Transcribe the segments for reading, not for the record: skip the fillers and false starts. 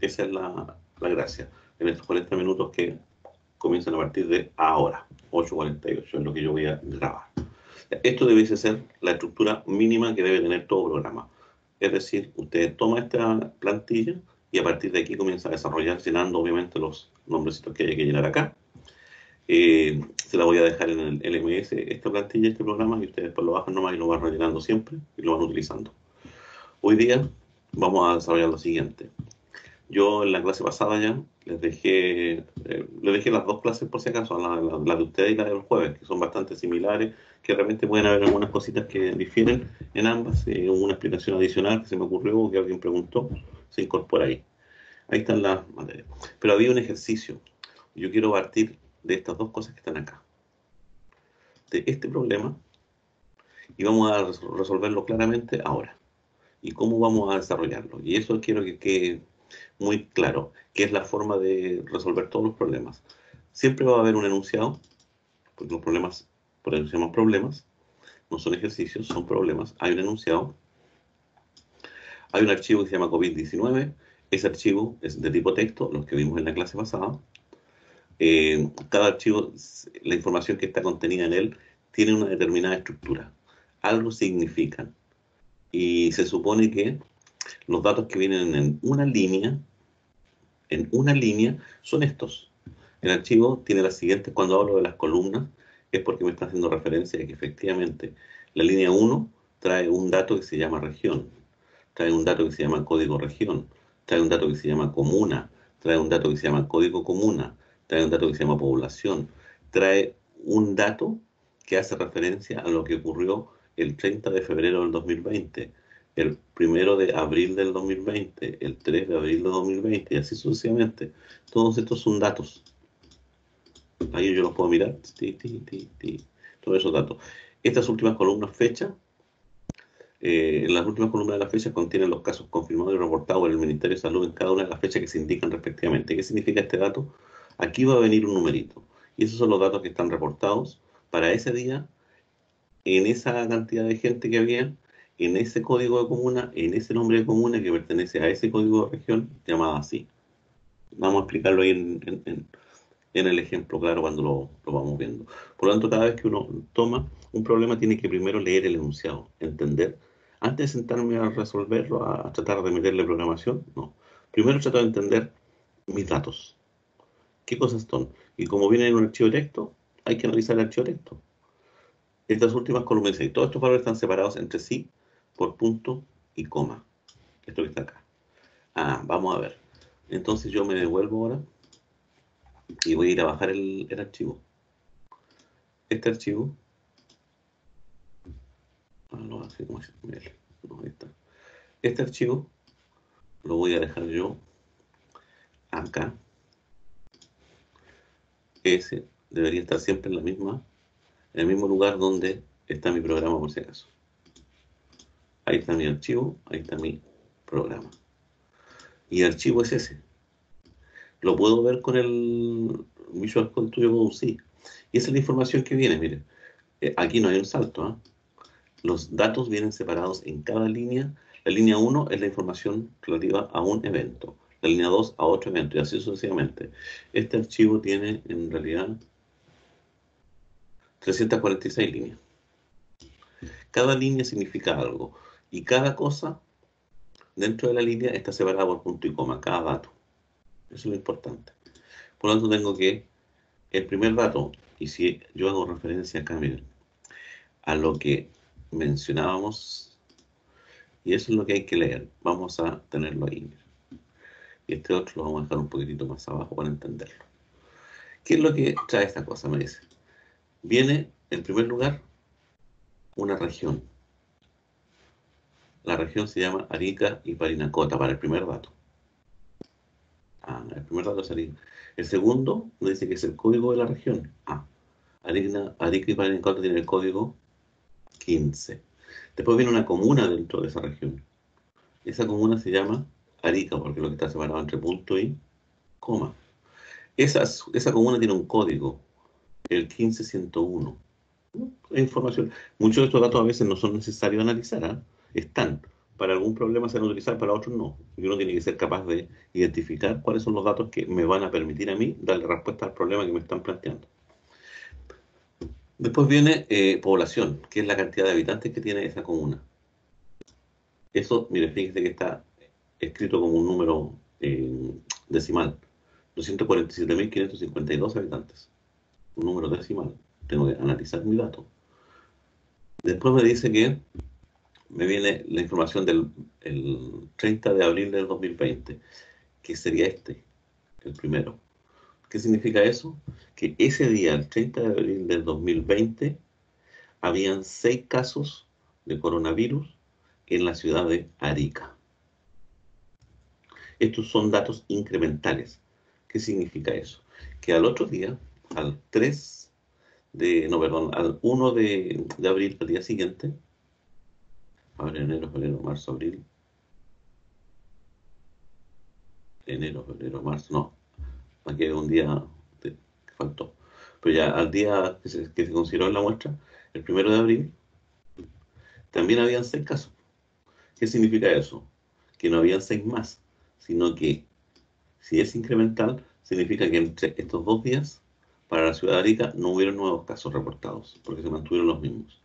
Esa es la gracia. En estos 40 minutos que comienzan a partir de ahora, 8:48, es lo que yo voy a grabar. Esto debiese ser la estructura mínima que debe tener todo programa. Es decir, usted toma esta plantilla y a partir de aquí comienza a desarrollar, llenando obviamente los nombrecitos que hay que llenar acá. Se la voy a dejar en el LMS, esta plantilla, este programa, y ustedes después lo bajan nomás y lo van rellenando siempre y lo van utilizando. Hoy día vamos a desarrollar lo siguiente. Yo en la clase pasada ya les dejé las dos clases por si acaso, la de ustedes y la del jueves, que son bastante similares, que realmente pueden haber algunas cositas que difieren en ambas. Una explicación adicional que se me ocurrió, que alguien preguntó, se incorpora ahí. Ahí están las materias. Pero había un ejercicio. Yo quiero partir de estas dos cosas que están acá. De este problema, y vamos a resolverlo claramente ahora. ¿Y cómo vamos a desarrollarlo? Y eso quiero que quede muy claro, que es la forma de resolver todos los problemas. Siempre va a haber un enunciado, porque los problemas, por eso se llaman problemas, no son ejercicios, son problemas. Hay un enunciado, hay un archivo que se llama COVID-19, ese archivo es de tipo texto, los que vimos en la clase pasada. Cada archivo, la información que está contenida en él, tiene una determinada estructura. Algo significan. Y se supone que los datos que vienen en una línea, son estos. El archivo tiene las siguientes, cuando hablo de las columnas, es porque me está haciendo referencia a que efectivamente la línea 1 trae un dato que se llama región, trae un dato que se llama código región, trae un dato que se llama comuna, trae un dato que se llama código comuna, trae un dato que se llama población, trae un dato que hace referencia a lo que ocurrió el 30 de febrero del 2020, el 1 de abril del 2020, el 3 de abril del 2020, y así sucesivamente. Todos estos son datos. Ahí yo los puedo mirar. Todos esos datos. Estas últimas columnas, fecha. En las últimas columnas de las fechas contienen los casos confirmados y reportados por el Ministerio de Salud en cada una de las fechas que se indican respectivamente. ¿Qué significa este dato? Aquí va a venir un numerito. Y esos son los datos que están reportados para ese día, en esa cantidad de gente que había, en ese código de comuna, en ese nombre de comuna que pertenece a ese código de región, llamado así. Vamos a explicarlo ahí en el ejemplo, claro, cuando lo vamos viendo. Por lo tanto, cada vez que uno toma un problema, tiene que primero leer el enunciado, entender. Antes de sentarme a resolverlo, a tratar de meterle programación, no. Primero trato de entender mis datos. ¿Qué cosas son? Y como viene en un archivo de texto, hay que analizar el archivo de texto. Estas últimas columnas y todos estos valores están separados entre sí por punto y coma. Esto que está acá. Vamos a ver. Entonces yo me devuelvo ahora y voy a ir a bajar el archivo. Este archivo, no, así como es, no, ahí está. Este archivo lo voy a dejar yo acá. Ese debería estar siempre en el mismo lugar donde está mi programa, por si acaso. Ahí está mi archivo, ahí está mi programa. Y el archivo es ese. Lo puedo ver con el Visual Studio Code, sí. Y esa es la información que viene, miren. Aquí no hay un salto, ¿eh? Los datos vienen separados en cada línea. La línea 1 es la información relativa a un evento. La línea 2 a otro evento, y así sucesivamente. Este archivo tiene, en realidad, 346 líneas. Cada línea significa algo. Y cada cosa dentro de la línea está separada por punto y coma, cada dato. Eso es lo importante. Por lo tanto, tengo que el primer dato, y si yo hago referencia acá, miren, a lo que mencionábamos, y eso es lo que hay que leer. Vamos a tenerlo ahí, miren. Y este otro lo vamos a dejar un poquitito más abajo para entenderlo. ¿Qué es lo que trae esta cosa? Me dice. Viene, en primer lugar, una región. La región se llama Arica y Parinacota, para el primer dato. El primer dato es Arica. El segundo me dice que es el código de la región. Arica y Parinacota tienen el código 15. Después viene una comuna dentro de esa región. Esa comuna se llama Arica, porque es lo que está separado entre punto y coma. Esa comuna tiene un código, el 15101. Información. Muchos de estos datos a veces no son necesarios analizar, están, para algún problema se van a utilizar, para otros no. Y uno tiene que ser capaz de identificar cuáles son los datos que me van a permitir a mí darle respuesta al problema que me están planteando. Después viene población, que es la cantidad de habitantes que tiene esa comuna. Eso, mire, fíjese que está escrito como un número decimal. 247.552 habitantes. Un número decimal. Tengo que analizar mi dato. Después me dice que me viene la información del el 30 de abril del 2020, que sería el primero. ¿Qué significa eso? Que ese día, el 30 de abril del 2020, habían 6 casos de coronavirus en la ciudad de Arica. Estos son datos incrementales. ¿Qué significa eso? Que al otro día, al 1 de abril, al día siguiente, enero, febrero, marzo, abril, marzo, no, aquí hay un día que faltó. Pero ya al día que se consideró en la muestra, el 1 de abril, también habían 6 casos. ¿Qué significa eso? Que no habían 6 más, sino que si es incremental, significa que entre estos 2 días, para la ciudad de Arica, no hubieron nuevos casos reportados, porque se mantuvieron los mismos.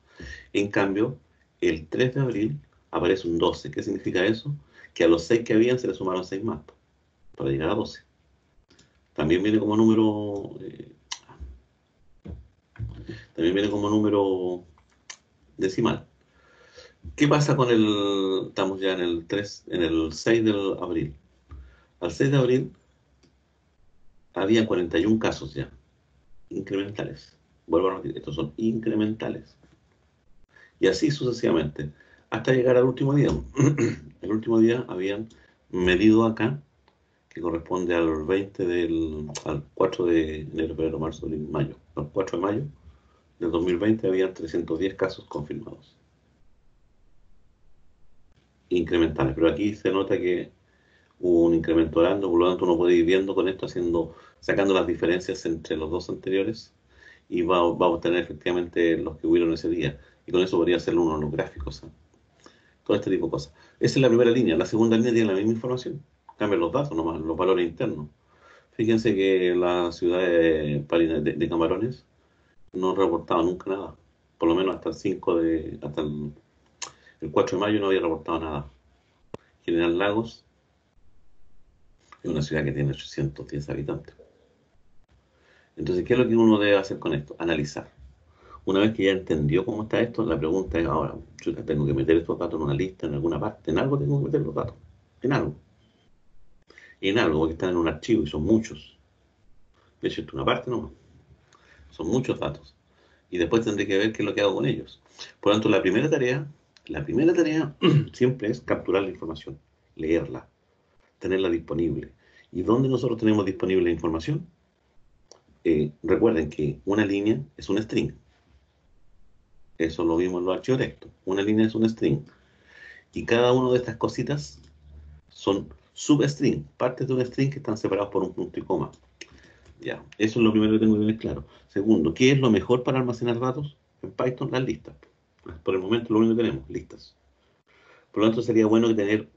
En cambio, el 3 de abril aparece un 12. ¿Qué significa eso? Que a los 6 que habían se le sumaron 6 más, para llegar a 12. También viene como número... también viene como número decimal. ¿Qué pasa con el... Estamos ya en el 6 de abril. Al 6 de abril había 41 casos ya, incrementales. Vuelvo a repetir, estos son incrementales. Y así sucesivamente, hasta llegar al último día. El último día habían medido acá, que corresponde al 4 de enero, febrero, marzo, abril, mayo. El 4 de mayo del 2020 habían 310 casos confirmados. Incrementales, pero aquí se nota que hubo un incremento grande, por lo tanto uno puede ir viendo con esto, sacando las diferencias entre los dos anteriores, y va a obtener efectivamente los que hubieron ese día. Y con eso podría hacer uno en los gráficos, ¿eh? Todo este tipo de cosas. Esa es la primera línea. La segunda línea tiene la misma información. Cambian los datos nomás, los valores internos. Fíjense que la ciudad de Camarones no reportaba nunca nada. Por lo menos hasta el 4 de mayo no había reportado nada. General Lagos es una ciudad que tiene 810 habitantes. Entonces, ¿qué es lo que uno debe hacer con esto? Analizar. Una vez que ya entendió cómo está esto, la pregunta es ahora, yo tengo que meter estos datos en una lista, en alguna parte, en algo tengo que meter los datos, en algo, porque están en un archivo y son muchos. De hecho, esto es una parte nomás, son muchos datos. Y después tendré que ver qué es lo que hago con ellos. Por lo tanto, la primera tarea siempre es capturar la información, leerla, tenerla disponible. ¿Y dónde nosotros tenemos disponible la información? Recuerden que una línea es un string. Eso lo vimos en los archivos texto. Una línea es un string. Y cada una de estas cositas son substring, partes de un string que están separados por un punto y coma. Ya, eso es lo primero que tengo que tener claro. Segundo, ¿qué es lo mejor para almacenar datos? En Python, las listas. Por el momento lo único que tenemos, listas. Por lo tanto, sería bueno tener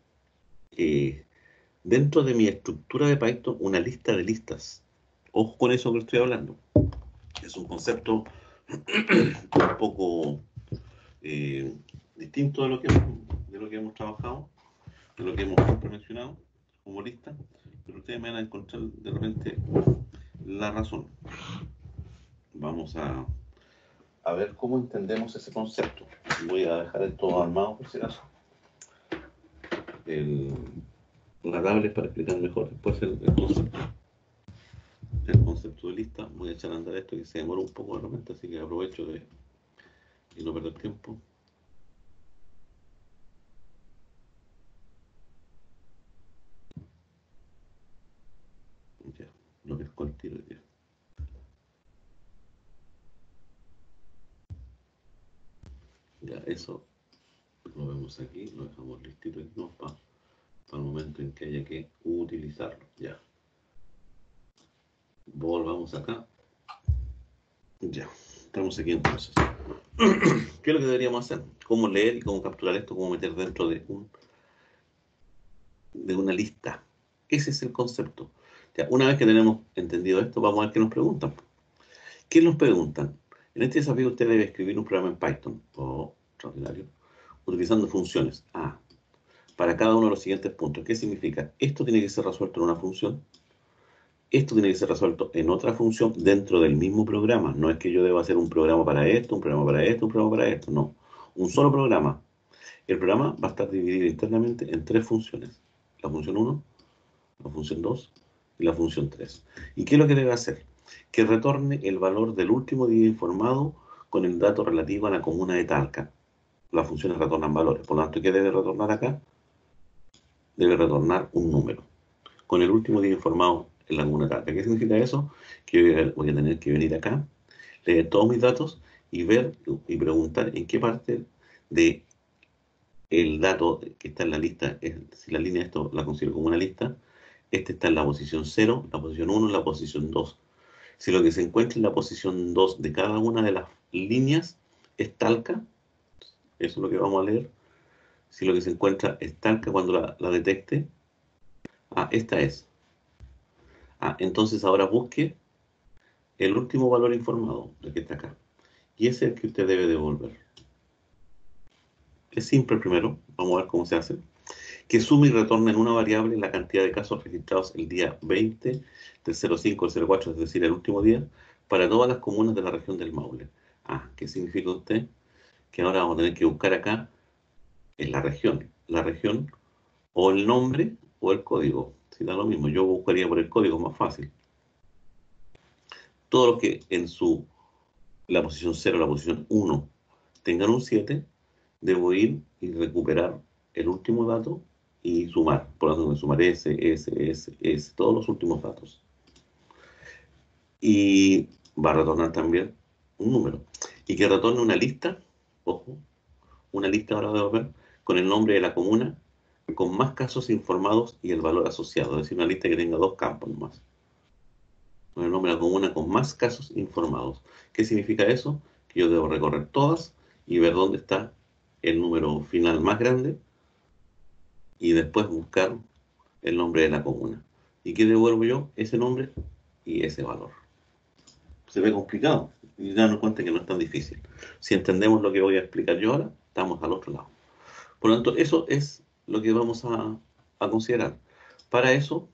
dentro de mi estructura de Python una lista de listas. Ojo con eso que estoy hablando. Es un concepto un poco distinto de lo que hemos trabajado, de lo que hemos mencionado como lista, pero ustedes me van a encontrar de repente la razón. Vamos a ver cómo entendemos ese concepto. Voy a dejar esto armado por si acaso. La tablet para explicar mejor después el concepto de lista. Voy a echar a andar esto que se demora un poco de repente, así que aprovecho de no perder tiempo. Ya, lo pesco al tiro ya. Ya, eso lo vemos aquí, lo dejamos listito aquí, ¿no? Para el momento en que haya que utilizarlo. Ya. Volvamos acá. Ya, estamos aquí entonces. ¿Qué es lo que deberíamos hacer? ¿Cómo leer y cómo capturar esto? ¿Cómo meter dentro de un de una lista. Ese es el concepto. Ya, una vez que tenemos entendido esto, vamos a ver qué nos preguntan. ¿Qué nos preguntan? En este desafío usted debe escribir un programa en Python, extraordinario, utilizando funciones. Para cada uno de los siguientes puntos. ¿Qué significa? Esto tiene que ser resuelto en una función. Esto tiene que ser resuelto en otra función dentro del mismo programa. No es que yo deba hacer un programa para esto, un programa para esto, un programa para esto. No. Un solo programa. El programa va a estar dividido internamente en tres funciones. La función 1, la función 2 y la función 3. ¿Y qué es lo que debe hacer? Que retorne el valor del último día informado con el dato relativo a la comuna de Talca. Las funciones retornan valores. Por lo tanto, ¿qué debe retornar acá? Debe retornar un número con el último día informado en la comuna de Talca. ¿Qué significa eso? Que voy a tener que venir acá, leer todos mis datos y ver y preguntar en qué parte de el dato que está en la lista, si la línea esto la considero como una lista, este está en la posición 0, la posición 1, la posición 2. Si lo que se encuentra en la posición 2 de cada una de las líneas es Talca, eso es lo que vamos a leer. Si lo que se encuentra es Talca cuando la detecte, esta es. Entonces ahora busque el último valor informado, el que está acá. Y ese es el que usted debe devolver. Es simple primero, vamos a ver cómo se hace. Que sume y retorne en una variable la cantidad de casos registrados el día 20 del 05 al 04, es decir, el último día, para todas las comunas de la región del Maule. ¿Qué significa usted? Que ahora vamos a tener que buscar acá en la región o el nombre o el código. Si da lo mismo, yo buscaría por el código, más fácil. Todos los que en la posición 0, la posición 1, tengan un 7, debo ir y recuperar el último dato y sumar. Por lo tanto, sumar S, todos los últimos datos. Y va a retornar también un número. Y que retorne una lista, ojo, una lista ahora debo ver, con el nombre de la comuna, con más casos informados y el valor asociado. Es decir, una lista que tenga 2 campos nomás. Con el nombre de la comuna con más casos informados. ¿Qué significa eso? Que yo debo recorrer todas y ver dónde está el número final más grande y después buscar el nombre de la comuna. ¿Y qué devuelvo yo? Ese nombre y ese valor. Se ve complicado y darnos cuenta que no es tan difícil. Si entendemos lo que voy a explicar yo ahora, estamos al otro lado. Por lo tanto, eso es lo que vamos a considerar. Para eso,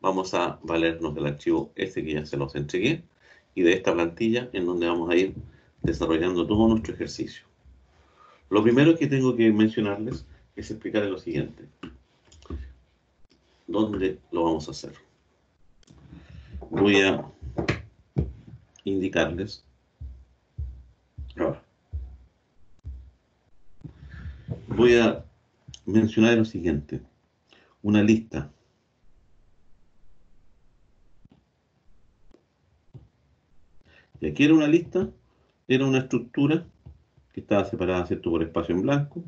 vamos a valernos del archivo ese que ya se los entregué y de esta plantilla en donde vamos a ir desarrollando todo nuestro ejercicio. Lo primero que tengo que mencionarles es explicarles lo siguiente. ¿Dónde lo vamos a hacer? Voy a indicarles. Ahora, voy a mencionar lo siguiente. Una lista. Y aquí era una lista, era una estructura que estaba separada, ¿cierto?, por espacio en blanco,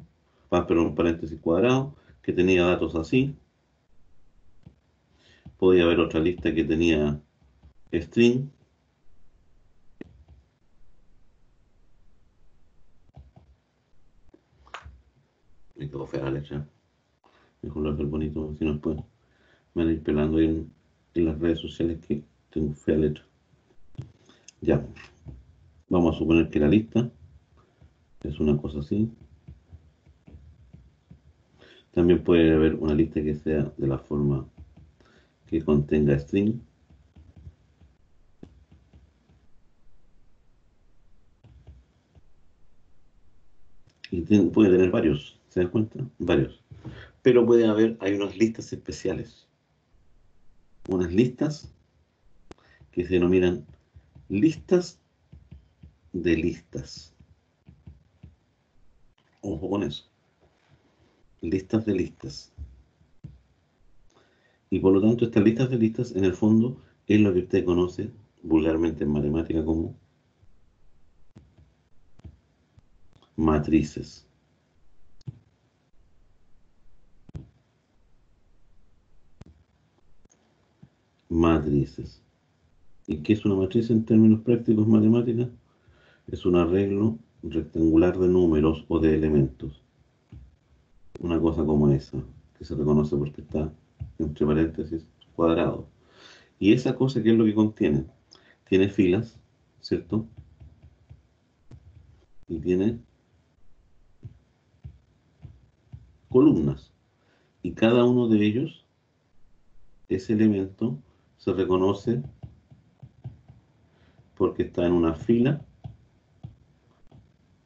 pero un paréntesis cuadrado, que tenía datos así. Podía haber otra lista que tenía string. Me quedó fea la letra. Mejor lo hacer bonito, si no después me van a ir pelando ahí en las redes sociales que tengo fea letra. Ya. Vamos a suponer que la lista es una cosa así. También puede haber una lista que sea de la forma que contenga string. Y puede tener varios, ¿se dan cuenta? Varios. Pero hay unas listas especiales. Unas listas que se denominan listas de listas. Ojo con eso. Listas de listas. Y por lo tanto, estas listas de listas, en el fondo, es lo que usted conoce vulgarmente en matemática como matrices. Matrices. ¿Y qué es una matriz en términos prácticos matemáticas? Es un arreglo rectangular de números o de elementos. Una cosa como esa. que se reconoce porque está entre paréntesis cuadrado. Y esa cosa, ¿qué es lo que contiene? Tiene filas, ¿cierto? Y tiene columnas. Y cada uno de ellos, ese elemento, se reconoce porque está en una fila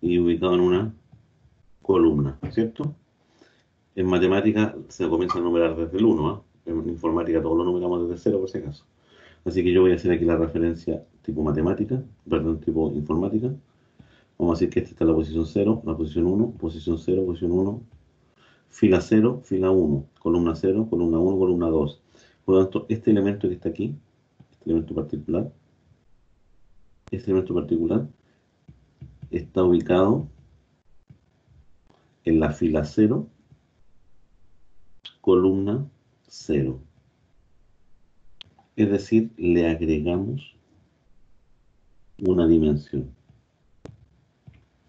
y ubicado en una columna, ¿cierto? En matemática se comienza a numerar desde el 1, ¿eh? En informática todos lo numeramos desde 0 por si acaso. Así que yo voy a hacer aquí la referencia tipo matemática, perdón, tipo informática. Vamos a decir que esta está la posición 0, la posición 1, posición 0, posición 1, fila 0, fila 1, columna 0, columna 1, columna 2. Por lo tanto, este elemento particular está ubicado en la fila 0, columna 0. Es decir, le agregamos una dimensión.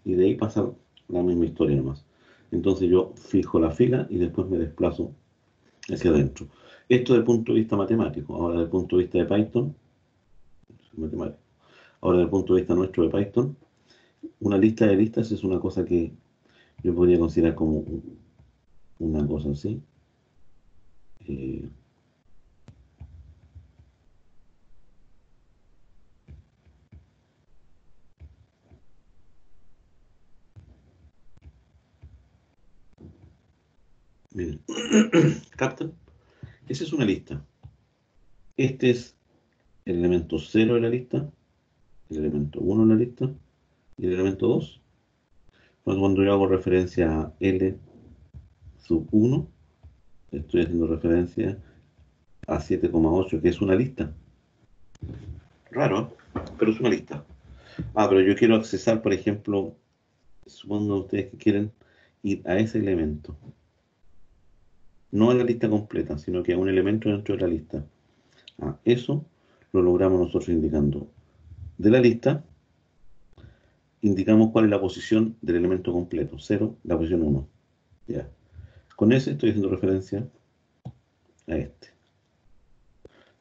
Y de ahí pasa la misma historia nomás. Entonces yo fijo la fila y después me desplazo hacia adentro. Esto desde el punto de vista matemático. Ahora desde el punto de vista de Python, matemático. Ahora desde el punto de vista nuestro de Python, una lista de listas es una cosa que yo podría considerar como una cosa así. Eh, Miren, ¿captan? Esa es una lista. Este es el elemento 0 de la lista, el elemento 1 de la lista y el elemento 2. Cuando yo hago referencia a L sub 1, estoy haciendo referencia a 7,8, que es una lista. Raro, ¿eh? Pero es una lista. Pero yo quiero accesar, por ejemplo, supongo ustedes que quieren ir a ese elemento. No a la lista completa, sino que a un elemento dentro de la lista. Eso lo logramos nosotros indicando de la lista, indicamos cuál es la posición del elemento completo, 0, la posición 1. Ya. Con ese estoy haciendo referencia a este.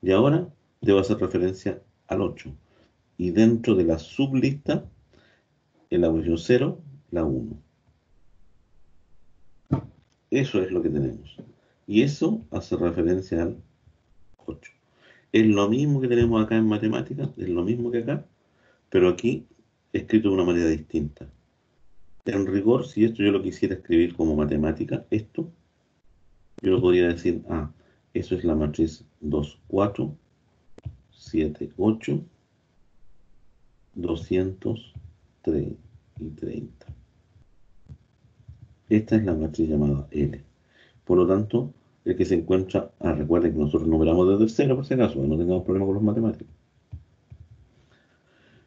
Y ahora debo hacer referencia al 8. Y dentro de la sublista, en la posición 0, la 1. Eso es lo que tenemos. Y eso hace referencia al 8. Es lo mismo que tenemos acá en matemáticas, es lo mismo que acá, pero aquí escrito de una manera distinta. En rigor, si esto yo lo quisiera escribir como matemática, esto, yo lo podría decir, eso es la matriz 2, 4, 7, 8, 200, 3 y 30. Esta es la matriz llamada L. Por lo tanto, el que se encuentra, recuerden que nosotros numeramos desde el 0 por si acaso, no tengamos problemas con los matemáticos.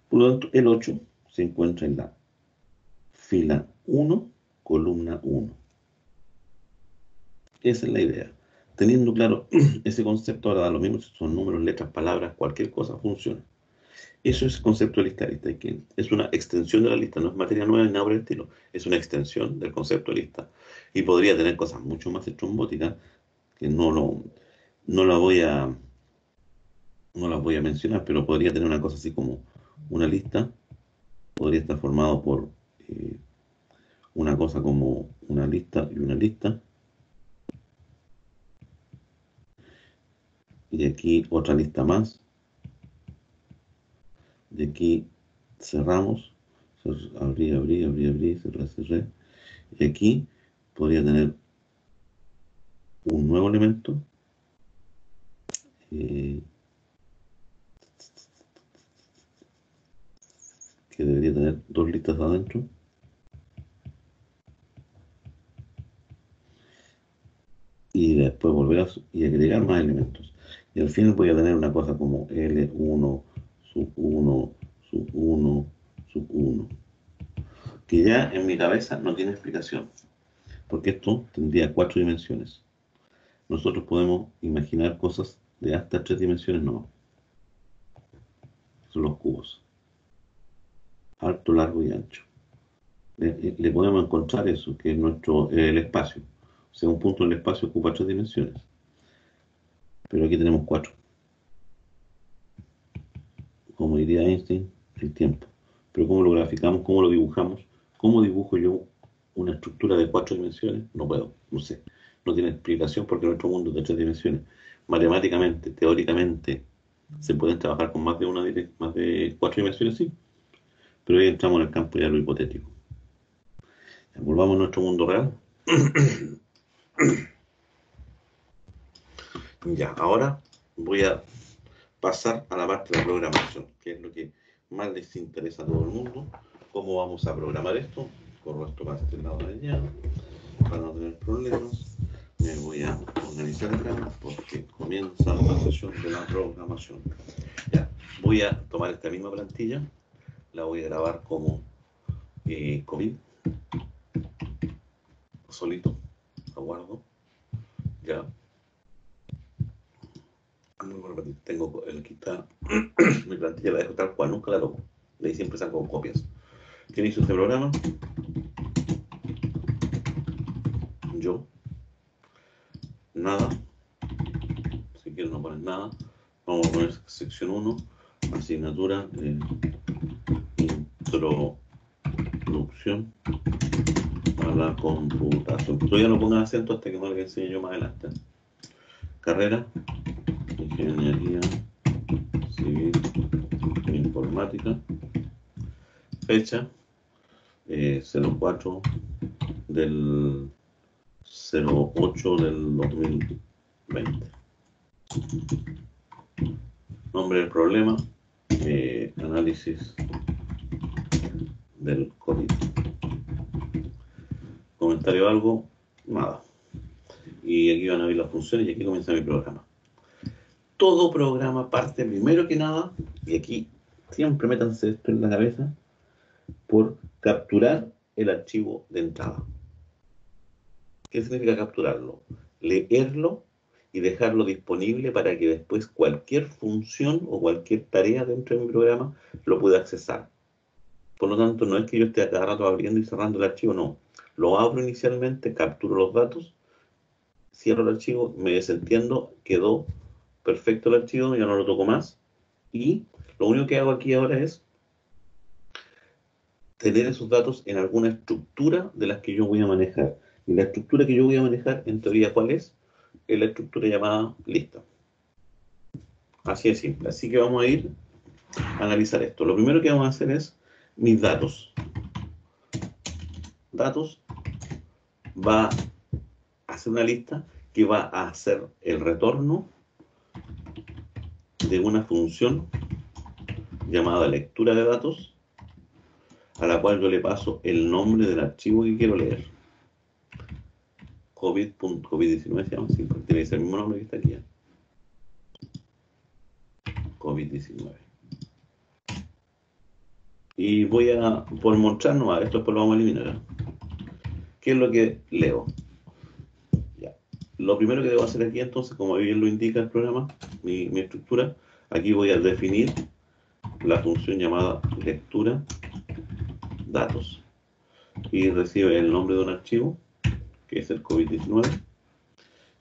Por lo tanto, el 8 se encuentra en la fila 1, columna 1. Esa es la idea. Teniendo claro ese concepto, ahora da lo mismo si son números, letras, palabras, cualquier cosa funciona. Eso es el concepto de lista, que es una extensión de la lista, no es materia nueva ni nada por el estilo, es una extensión del concepto de lista. Y podría tener cosas mucho más estrambóticas que no la voy a no las voy a mencionar, pero podría tener una cosa así como una lista, podría estar formado por una cosa como una lista y una lista, y de aquí otra lista más, de aquí cerramos, abrir, abrir, abrir, abrir, cerrar, cerrar, y aquí podría tener un nuevo elemento, eh, que debería tener dos listas adentro, y después y agregar más elementos. Y al final voy a tener una cosa como L1, sub 1, sub 1, sub 1, que ya en mi cabeza no tiene explicación, porque esto tendría 4 dimensiones. Nosotros podemos imaginar cosas de hasta 3 dimensiones, no, son los cubos, alto, largo y ancho. Le podemos encontrar eso, que es el espacio. O O sea, un punto en el espacio ocupa 3 dimensiones. Pero aquí tenemos 4. Como diría Einstein, el tiempo. Pero ¿cómo lo graficamos? ¿Cómo lo dibujamos? ¿Cómo dibujo yo una estructura de 4 dimensiones? No puedo, no sé. No tiene explicación porque nuestro mundo es de 3 dimensiones. Matemáticamente, teóricamente, se pueden trabajar con más de 4 dimensiones, sí. Pero ahí entramos en el campo ya de lo hipotético. Volvamos a nuestro mundo real. Ya, ahora voy a pasar a la parte de la programación, que es lo que más les interesa a todo el mundo. ¿Cómo vamos a programar esto? Corro esto para este lado de allá, para no tener problemas. Me voy a organizar acá porque comienza la sesión de la programación. Ya, voy a tomar esta misma plantilla, la voy a grabar como COVID, solito, aguardo, ya. Tengo el que está, mi plantilla la dejo tal cual, nunca la toco. De ahí siempre saco copias. ¿Quién hizo este programa? Yo. Nada. Si quieres no pones nada. Vamos a poner sección 1, asignatura, introducción a la computación. Todavía no pongas acento hasta que no le enseñe yo más adelante. Carrera, ingeniería civil, informática. Fecha, 04 del 08 del 2020. Nombre del problema, análisis del COVID. Comentario algo, nada. Y aquí van a ver las funciones y aquí comienza mi programa. Todo programa parte primero que nada, y aquí siempre métanse esto en la cabeza, por capturar el archivo de entrada. ¿Qué significa capturarlo? Leerlo y dejarlo disponible para que después cualquier función o cualquier tarea dentro de mi programa lo pueda accesar. Por lo tanto, no es que yo esté a cada rato abriendo y cerrando el archivo, no. Lo abro inicialmente, capturo los datos, cierro el archivo, me desentiendo, quedó perfecto el archivo, ya no lo toco más. Y lo único que hago aquí ahora es tener esos datos en alguna estructura de las que yo voy a manejar. Y la estructura que yo voy a manejar, en teoría, ¿cuál es? Es la estructura llamada lista. Así de simple. Así que vamos a ir a analizar esto. Lo primero que vamos a hacer es mis datos. Datos va a hacer una lista que va a hacer el retorno de una función llamada lectura de datos, a la cual yo le paso el nombre del archivo que quiero leer. COVID.COVID19 se llama así, porque tiene ese mismo nombre que está aquí. COVID-19. Y voy a, por mostrar nomás, esto después lo vamos a eliminar. ¿Qué es lo que leo? Ya. Lo primero que debo hacer aquí entonces, como bien lo indica el programa, mi estructura, aquí voy a definir la función llamada lectura datos. Y recibe el nombre de un archivo, que es el COVID-19.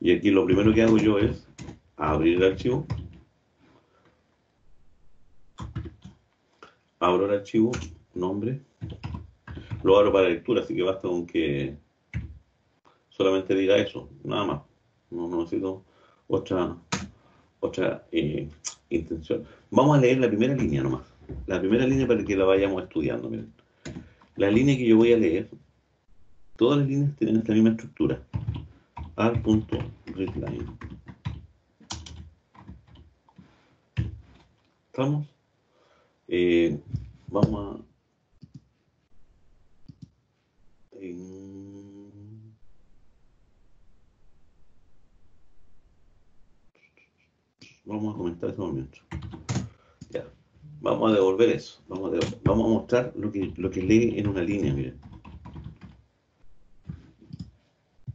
Y aquí lo primero que hago yo es abrir el archivo. Abro el archivo, nombre. Lo abro para lectura, así que basta con que solamente diga eso, nada más. No necesito otra intención. Vamos a leer la primera línea nomás. La primera línea para que la vayamos estudiando. Miren. La línea que yo voy a leer, todas las líneas tienen esta misma estructura. R.readline. ¿Estamos? Vamos a... vamos a comentar ese momento. Ya. Vamos a devolver eso. Vamos a mostrar lo que lee en una línea, miren.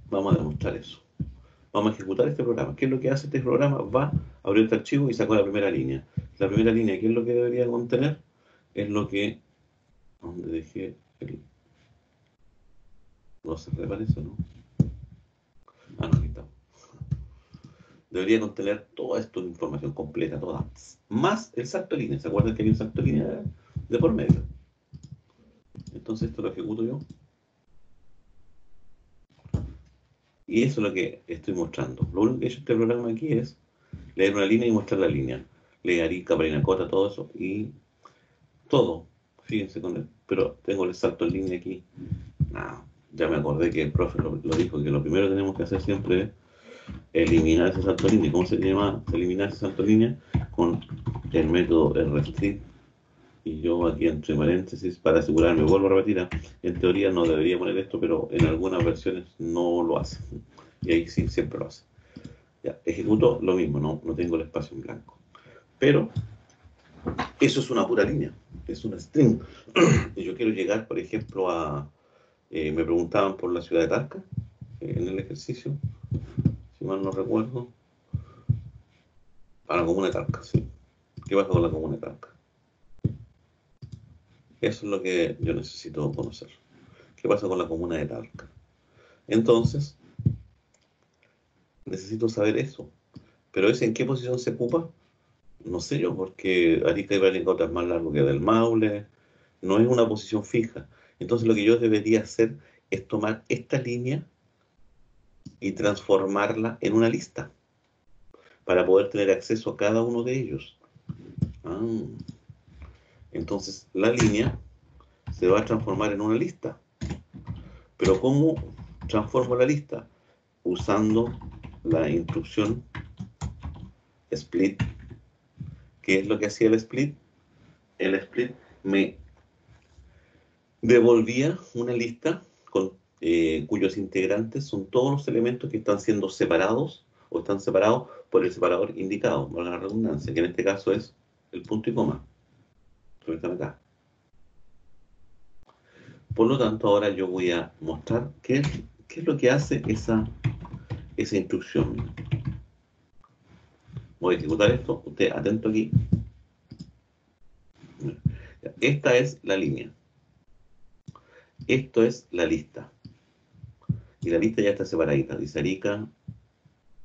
Vamos a demostrar eso. Vamos a ejecutar este programa. ¿Qué es lo que hace este programa? Va a abrir este archivo y sacó la primera línea. La primera línea, ¿qué es lo que debería contener? Es lo que... ¿Dónde dejé el...? No se parece, ¿no? debería contener toda esta información completa, toda, más el salto de línea. ¿Se acuerdan que hay un salto de línea de por medio? Entonces esto lo ejecuto yo. Y eso es lo que estoy mostrando. Lo único que he hecho este programa aquí es leer una línea y mostrar la línea. Leer Arica, Parinacota, todo eso. Y todo. Fíjense con él. Pero tengo el salto en línea aquí. No, ya me acordé que el profe lo dijo, que lo primero que tenemos que hacer siempre es eliminar ese salto en línea. ¿Cómo se llama eliminar ese salto en línea? Con el método rstrip. Y yo aquí entre paréntesis, para asegurarme, vuelvo a repetir, en teoría no debería poner esto, pero en algunas versiones no lo hace. Y ahí sí, siempre lo hace. Ya, ejecuto lo mismo, no tengo el espacio en blanco. Pero eso es una pura línea, es una string. Y yo quiero llegar, por ejemplo, a... me preguntaban por la ciudad de Talca, en el ejercicio, si mal no recuerdo. A la comuna de Talca, sí. ¿Qué pasa con la comuna de Talca? Eso es lo que yo necesito conocer. ¿Qué pasa con la comuna de Talca? Entonces, necesito saber eso. Pero ese en qué posición se ocupa, no sé yo, porque Arica y Parinacota es más largo que del Maule, no es una posición fija. Entonces lo que yo debería hacer es tomar esta línea y transformarla en una lista para poder tener acceso a cada uno de ellos. Ah, entonces la línea se va a transformar en una lista. Pero ¿cómo transformo la lista? Usando la instrucción split. ¿Qué es lo que hacía el split? El split me devolvía una lista con, cuyos integrantes son todos los elementos que están siendo separados o están separados por el separador indicado, por la redundancia, que en este caso es el punto y coma. Acá. Por lo tanto, ahora yo voy a mostrar qué es lo que hace esa instrucción. Voy a ejecutar esto. Usted atento aquí. Esta es la línea. Esto es la lista. Y la lista ya está separadita. Dice Arica.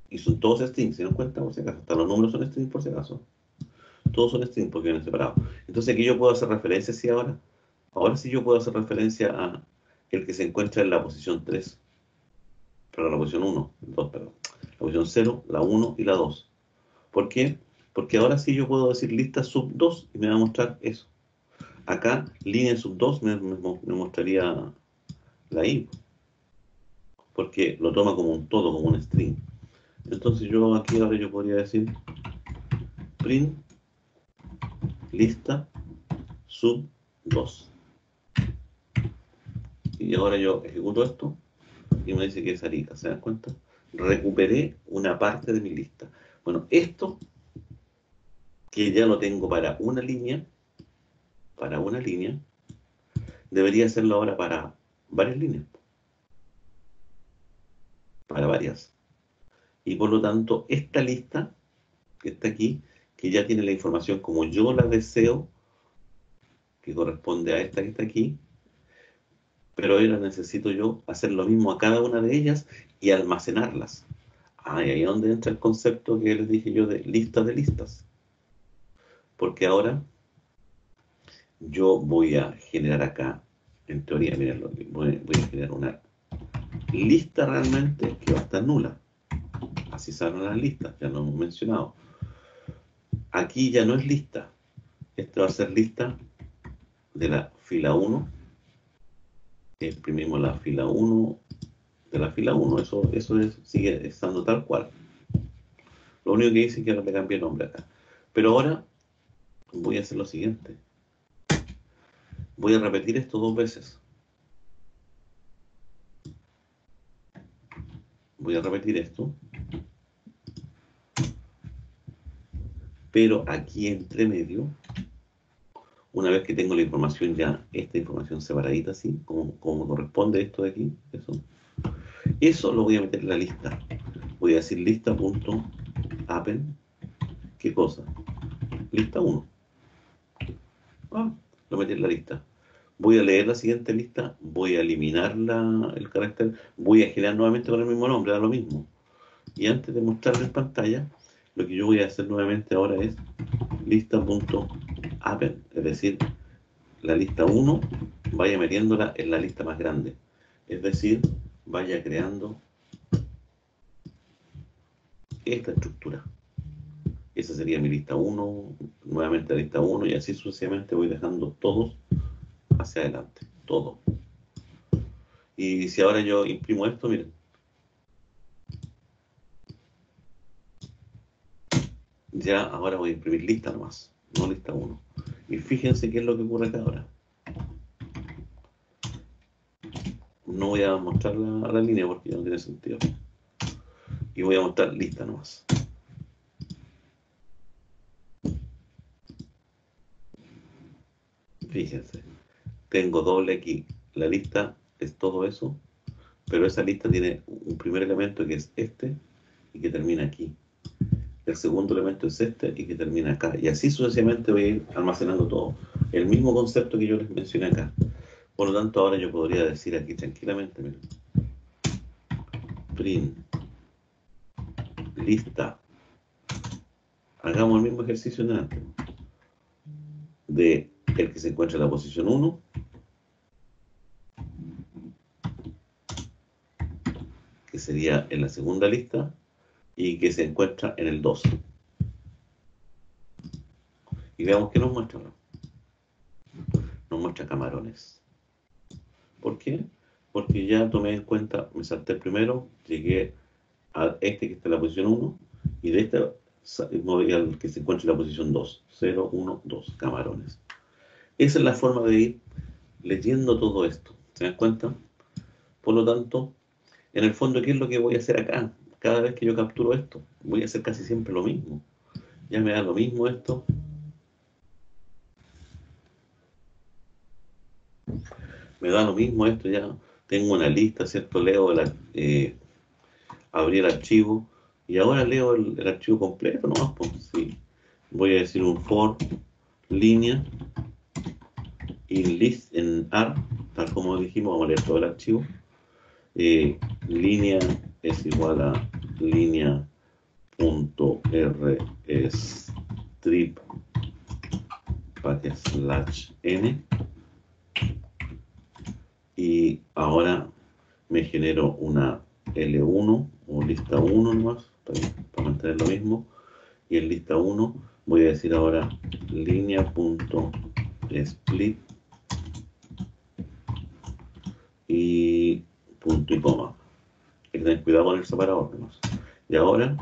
Y son todos strings, ¿se dan cuenta? Por si acaso. Hasta los números son strings por si acaso. Todos son strings porque vienen separados. Entonces aquí yo puedo hacer referencia, ¿sí ahora? Ahora sí yo puedo hacer referencia a el que se encuentra en la posición 3. Pero la posición 1, 2, perdón. La posición 0, la 1 y la 2. ¿Por qué? Porque ahora sí yo puedo decir lista sub 2 y me va a mostrar eso. Acá, línea sub 2 me mostraría la i, porque lo toma como un todo, como un string. Entonces yo aquí ahora yo podría decir print lista sub 2. Y ahora yo ejecuto esto y me dice que es Arica, ¿se dan cuenta? Recuperé una parte de mi lista. Bueno, esto que ya lo tengo para una línea, debería hacerlo ahora para varias líneas, para varias. Y por lo tanto, esta lista que está aquí, que ya tiene la información como yo la deseo, que corresponde a esta que está aquí, pero ahora necesito yo hacer lo mismo a cada una de ellas y almacenarlas. Ah, y ahí es donde entra el concepto que les dije yo de listas. Porque ahora yo voy a generar acá, en teoría, miren, voy a generar una lista realmente que va a estar nula. Así salen las listas, ya lo hemos mencionado. Aquí ya no es lista. Esta va a ser lista de la fila 1. Imprimimos la fila 1 de la fila 1. Eso sigue estando tal cual. Lo único que dice es que ahora le cambié el nombre acá. Pero ahora voy a hacer lo siguiente. Voy a repetir esto 2 veces. Voy a repetir esto. Pero aquí entre medio, una vez que tengo la información ya, esta información separadita así, como corresponde esto de aquí, eso lo voy a meter en la lista. Voy a decir lista.append, ¿qué cosa? Lista 1. Lo metí en la lista. Voy a leer la siguiente lista, voy a eliminar el carácter, voy a generar nuevamente con el mismo nombre, da lo mismo. Y antes de mostrarlo en pantalla, lo que yo voy a hacer nuevamente ahora es lista.append, es decir, la lista 1 vaya metiéndola en la lista más grande, es decir, vaya creando esta estructura. Esa sería mi lista 1, nuevamente la lista 1, y así sucesivamente voy dejando todos hacia adelante, todo. Y si ahora yo imprimo esto, miren, ya ahora voy a imprimir lista nomás, no lista 1. Y fíjense qué es lo que ocurre acá ahora. No voy a mostrar la línea porque ya no tiene sentido. Y voy a mostrar lista nomás. Fíjense, tengo doble aquí. La lista es todo eso, pero esa lista tiene un primer elemento que es este y que termina aquí. El segundo elemento es este y que termina acá. Y así sucesivamente voy a ir almacenando todo. El mismo concepto que yo les mencioné acá. Por lo tanto, ahora yo podría decir aquí tranquilamente, miren, print, lista. Hagamos el mismo ejercicio de antes. De el que se encuentra en la posición 1, que sería en la segunda lista, y que se encuentra en el 2. Y veamos qué nos muestra. Nos muestra camarones. ¿Por qué? Porque ya tomé en cuenta, me salté el primero, llegué a este que está en la posición 1, y de este me voy al que se encuentra en la posición 2. 0, 1, 2, camarones. Esa es la forma de ir leyendo todo esto. ¿Se dan cuenta? Por lo tanto, en el fondo, ¿qué es lo que voy a hacer acá? Cada vez que yo capturo esto, voy a hacer casi siempre lo mismo. Ya me da lo mismo esto. Me da lo mismo esto, ya tengo una lista, ¿cierto? Abrí el archivo y ahora leo el archivo completo nomás, pues sí. Voy a decir un for línea y list en AR, tal como dijimos, vamos a leer todo el archivo. Línea es igual a línea.rstrip /n, y ahora me genero una L1 o lista 1 nomás para mantener lo mismo, y en lista 1 voy a decir ahora línea.split y punto y coma. Hay que tener cuidado con el separador nomás. Y ahora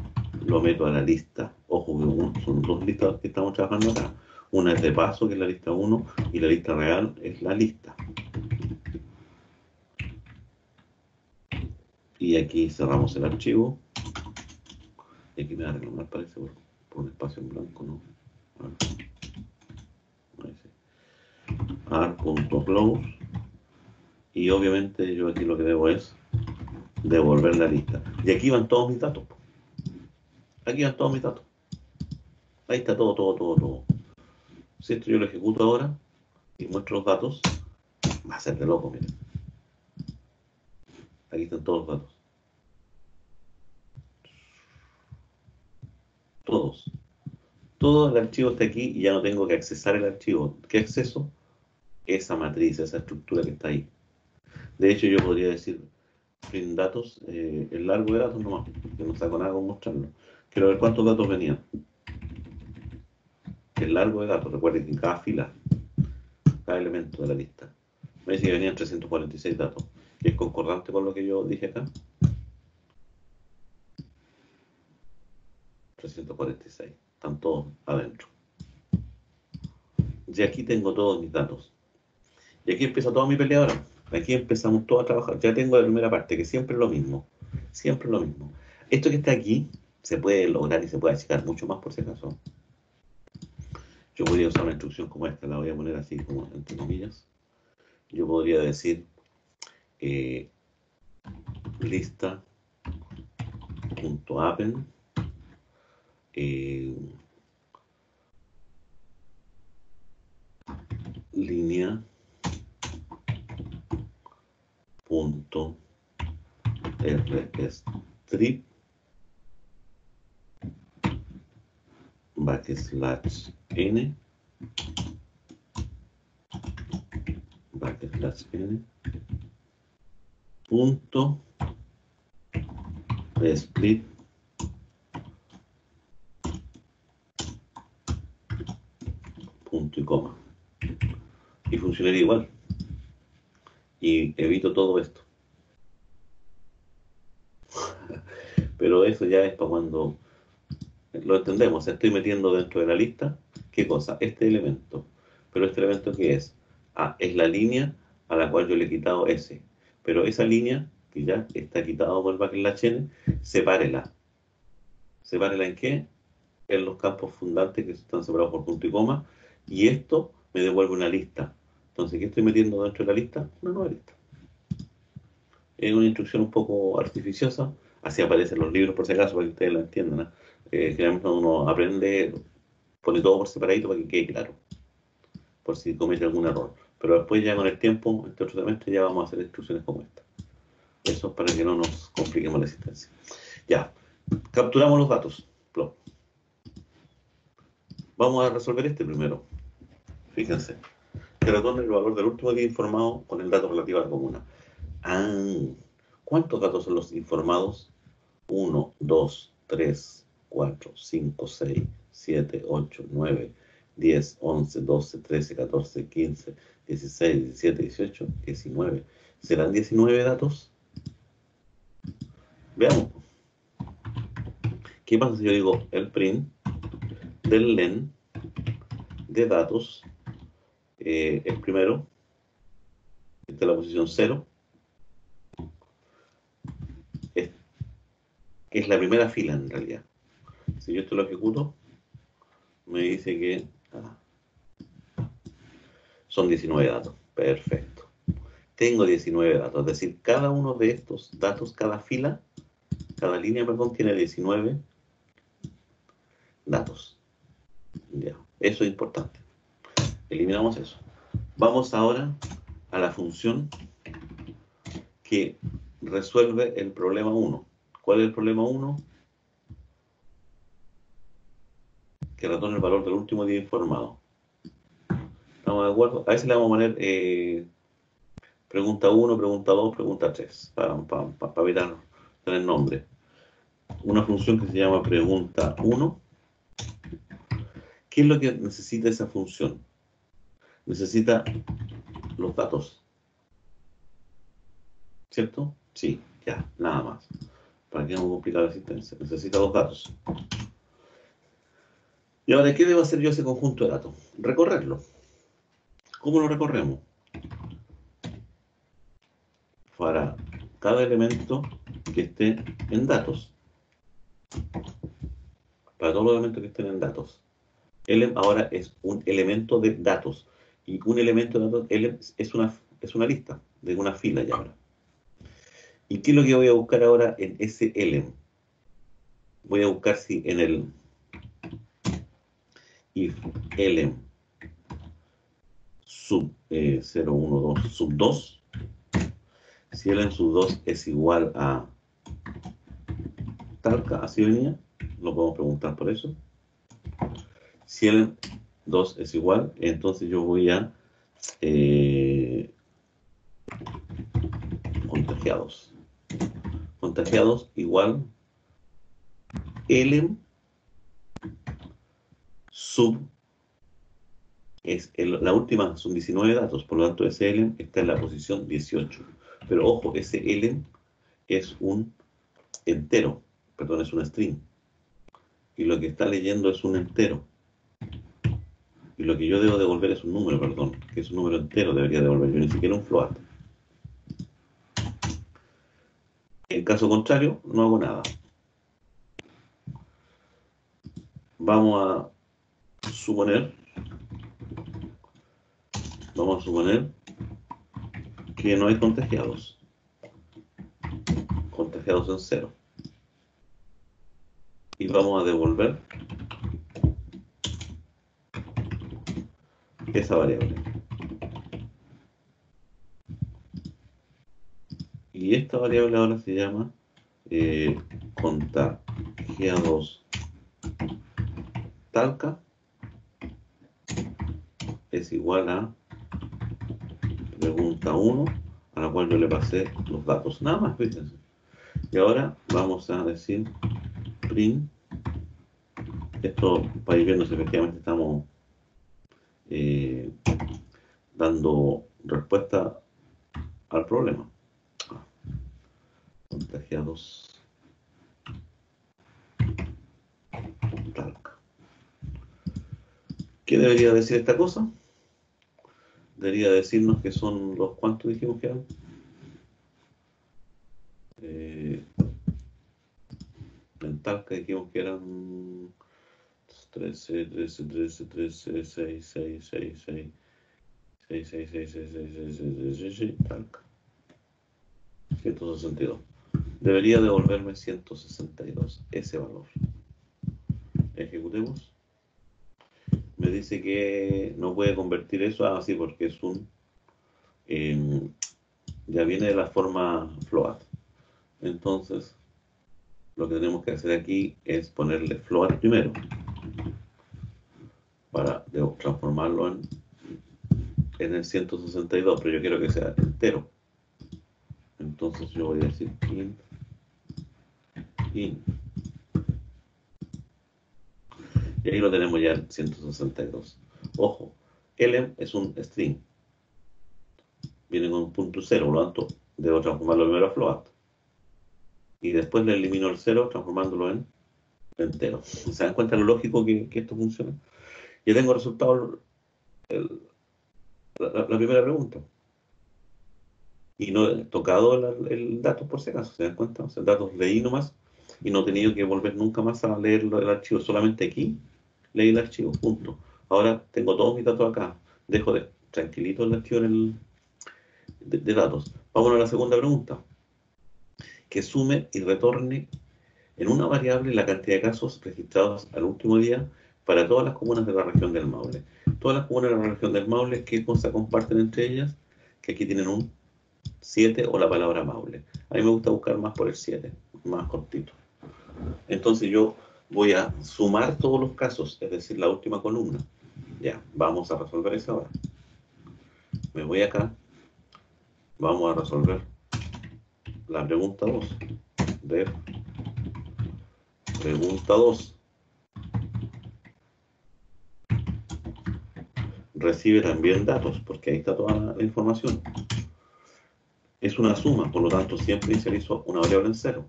lo meto a la lista. Ojo que son dos listas que estamos trabajando acá. Una es de paso, que es la lista 1, y la lista real es la lista. Y aquí cerramos el archivo. Y aquí me va a reclamar, parece, por un espacio en blanco, ¿no? Ar.close. Y obviamente yo aquí lo que debo es devolver la lista. Y aquí van todos mis datos. Aquí van todos mis datos. Ahí está todo, todo, todo, todo. Si esto yo lo ejecuto ahora y muestro los datos, va a ser de loco, miren. Aquí están todos los datos. Todos. Todo el archivo está aquí y ya no tengo que accesar el archivo. ¿Qué acceso? Esa matriz, esa estructura que está ahí. De hecho, yo podría decir print datos, el largo de datos nomás, que no saco nada con mostrarlo. Quiero ver cuántos datos venían. El largo de datos, recuerden que en cada fila, cada elemento de la lista, me dice que venían 346 datos, que es concordante con lo que yo dije acá. 346, están todos adentro. Y aquí tengo todos mis datos. Y aquí empieza toda mi pelea ahora. Aquí empezamos todos a trabajar. Ya tengo la primera parte, que siempre es lo mismo. Siempre es lo mismo. Esto que está aquí se puede lograr y se puede achicar mucho más por si acaso. Yo podría usar una instrucción como esta, la voy a poner así como entre comillas. Yo podría decir lista.append línea punto rstrip backslash n punto split punto y coma, y funcionaría igual, y evito todo esto. Pero eso ya es para cuando lo entendemos. Estoy metiendo dentro de la lista, ¿qué cosa? Este elemento. Pero este elemento, ¿qué es? Ah, es la línea a la cual yo le he quitado S. Pero esa línea, que ya está quitado por el backslash n, sepárela. ¿Sepárela en qué? En los campos fundantes que están separados por punto y coma. Y esto me devuelve una lista. Entonces, ¿qué estoy metiendo dentro de la lista? Una nueva lista. Es una instrucción un poco artificiosa. Así aparecen los libros, por si acaso, para que ustedes la entiendan, ¿no? Generalmente cuando uno aprende, pone todo por separadito para que quede claro, por si comete algún error. Pero después ya con el tiempo, este otro semestre, ya vamos a hacer instrucciones como esta. Eso es para que no nos compliquemos la existencia. Ya, capturamos los datos. Vamos a resolver este primero. Fíjense. Que retorne el valor del último día informado con el dato relativo a la comuna. Ah, ¿cuántos datos son los informados? 1, 2, 3, 4, 5, 6, 7, 8, 9, 10, 11, 12, 13, 14, 15, 16, 17, 18, 19. ¿Serán 19 datos? Veamos. ¿Qué pasa si yo digo el print del len de datos? El primero, esta es la posición 0, es la primera fila en realidad. Si yo esto lo ejecuto, me dice que son 19 datos. Perfecto. Tengo 19 datos, es decir, cada uno de estos datos, cada fila, cada línea, perdón, tiene 19 datos. Ya, eso es importante. Eliminamos eso. Vamos ahora a la función que resuelve el problema 1. ¿Cuál es el problema 1? Que retorna el valor del último día informado. ¿Estamos de acuerdo? A veces le vamos a poner pregunta 1, pregunta 2, pregunta 3, para evitar tener nombre. Una función que se llama pregunta 1. ¿Qué es lo que necesita esa función? Necesita los datos. ¿Cierto? Sí, ya, nada más. ¿Para qué vamos a complicar la existencia? Necesita los datos. Y ahora, ¿qué debo hacer yo ese conjunto de datos? Recorrerlo. ¿Cómo lo recorremos? Para cada elemento que esté en datos. Para todos los elementos que estén en datos. Ahora es un elemento de datos. Y un elemento de datos es una lista, de una fila ya ahora. ¿Y qué es lo que voy a buscar ahora en ese element? Voy a buscar si en el if element sub 0, 1, 2, sub 2, si element sub 2 es igual a talca, así venía, lo podemos preguntar por eso. Si element 2 es igual, entonces yo voy a contagiados. Contagiados igual element sub la última son 19 datos, por lo tanto ese element está en la posición 18. Pero ojo, ese element es un entero, perdón, es un string. Y lo que está leyendo es un entero. Y lo que yo debo devolver es un número, perdón, que es un número entero, debería devolver yo, ni siquiera un float. En caso contrario, no hago nada. Vamos a suponer que no hay contagiados. Contagiados en 0. Y vamos a devolver esa variable. Y esta variable ahora se llama contagiados Talca es igual a pregunta 1, a la cual yo le pasé los datos. Nada más, fíjense. Y ahora vamos a decir print. Esto, para ir viendo si efectivamente estamos dando respuesta al problema. Contagiados Talca. ¿Qué debería decir esta cosa? Debería decirnos que son los, ¿cuántos dijimos que eran? 30 dijimos que eran 13, 13, 13, 13, 6, 6, 6, 6, 6, 6, 6, 6, 6, 6, 6, 6, talca. 162. Debería devolverme 162, ese valor. Ejecutemos. Me dice que no puede convertir eso así porque es un... ya viene de la forma float. Entonces, lo que tenemos que hacer aquí es ponerle float primero para transformarlo en el 162, pero yo quiero que sea entero. Entonces yo voy a decir int. Y ahí lo tenemos ya en 162. Ojo, elem es un string. Viene con un punto 0, por lo tanto, debo transformarlo primero a float. Y después le elimino el 0, transformándolo en entero. ¿Se dan cuenta lo lógico que esto funciona? Ya tengo resultado la primera pregunta. Y no he tocado el dato por si acaso, ¿se dan cuenta? O sea, el dato leí nomás y no he tenido que volver nunca más a leer el archivo. Solamente aquí leí el archivo, punto. Ahora tengo todos mis datos acá. Dejo tranquilito el archivo de datos. Vamos a la segunda pregunta. Que sume y retorne en una variable la cantidad de casos registrados al último día para todas las comunas de la región del Maule. Todas las comunas de la región del Maule, ¿qué cosa comparten entre ellas? Que aquí tienen un 7 o la palabra Maule. A mí me gusta buscar más por el 7, más cortito. Entonces yo voy a sumar todos los casos, es decir, la última columna. Ya, vamos a resolver eso ahora. Me voy acá, vamos a resolver la pregunta 2. Ver, pregunta 2. Recibe también datos, porque ahí está toda la información. Es una suma, por lo tanto siempre inicializo una variable en 0,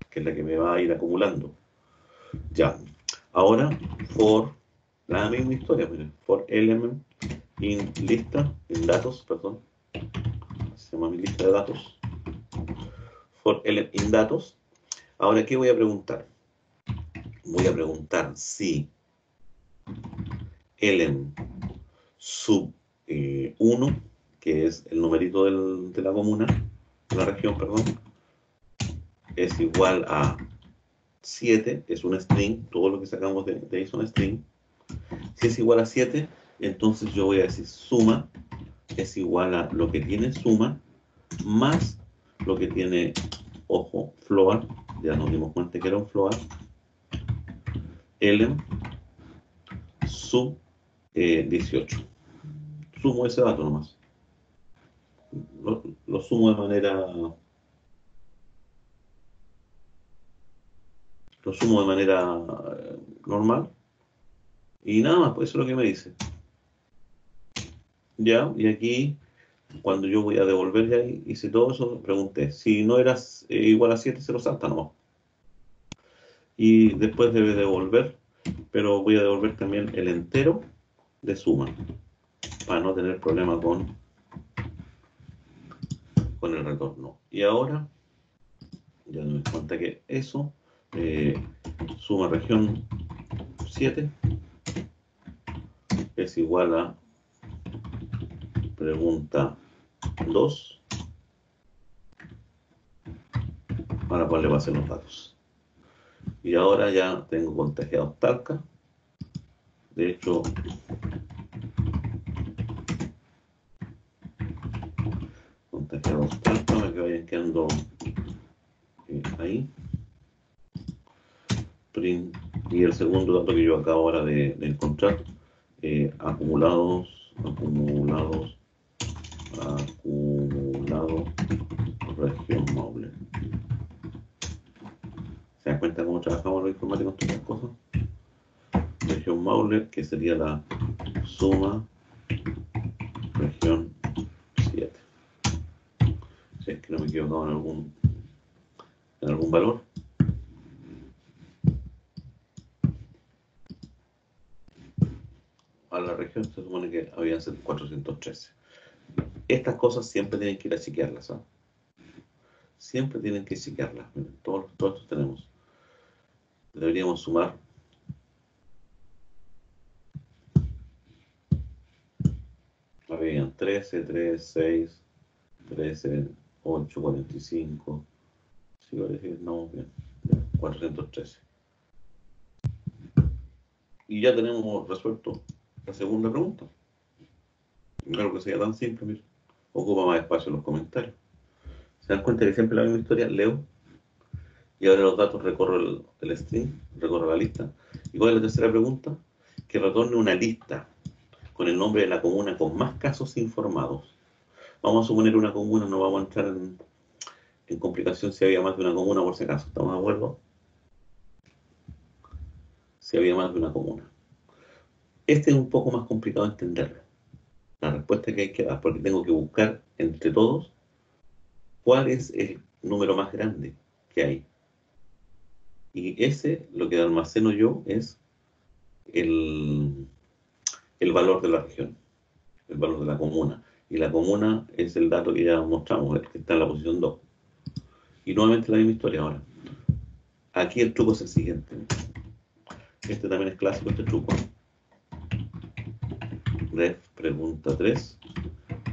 que es la que me va a ir acumulando. Ya, ahora for, la misma historia, miren, for element in lista, en datos, perdón, se llama mi lista de datos, for element in datos. Ahora, ¿qué voy a preguntar? Voy a preguntar si element sub 1, que es el numerito de la comuna, de la región, perdón, es igual a 7, es un string, todo lo que sacamos de ahí son string. Si es igual a 7, entonces yo voy a decir suma es igual a lo que tiene suma más lo que tiene, ojo, float, ya nos dimos cuenta que era un float, elem sub 18. Sumo ese dato nomás. Lo sumo de manera... Lo sumo de manera normal. Y nada más, pues eso es lo que me dice. Ya, y aquí, cuando yo voy a devolver, ya hice todo eso, pregunté. Si no eras igual a 7, se lo salta nomás. Y después debe devolver, pero voy a devolver también el entero de suma, para no tener problema con el retorno. Y ahora, ya me doy cuenta que eso, suma región 7 es igual a pregunta 2, a la cual le pasen los datos. Y ahora ya tengo contagiados Talca. De hecho, contagiados Talca, me que vayan quedando ahí. Print Y el segundo dato que yo acabo ahora de encontrar, acumulados, región Maule. ¿Se dan cuenta cómo trabajamos los informáticos con todas estas cosas? Región Maule, que sería la suma región 7. Si es que no me he equivocado en algún valor. A la región se supone que habían sido 413. Estas cosas siempre tienen que ir a chequearlas, ¿ah? Siempre tienen que chequearlas. Miren, todos estos tenemos. Deberíamos sumar habían 13, 3, 6, 13, 8, 45. Sí, voy a decir, no, bien, 413. Y ya tenemos resuelto la segunda pregunta. Claro que sea tan simple, mira. Ocupa más espacio en los comentarios. ¿Se dan cuenta que siempre la misma historia? Leo y ahora los datos recorro el string, recorro la lista. ¿Y cuál es la tercera pregunta? Que retorne una lista con el nombre de la comuna con más casos informados. Vamos a suponer una comuna, no vamos a entrar en complicación si había más de una comuna por si acaso. ¿Estamos de acuerdo? Si había más de una comuna. Este es un poco más complicado de entenderlo. La respuesta que hay que dar, porque tengo que buscar entre todos cuál es el número más grande que hay. Y ese, lo que almaceno yo, es el valor de la región, el valor de la comuna. Y la comuna es el dato que ya mostramos, el que está en la posición 2. Y nuevamente la misma historia ahora. Aquí el truco es el siguiente. Este también es clásico, este truco. Ref pregunta 3.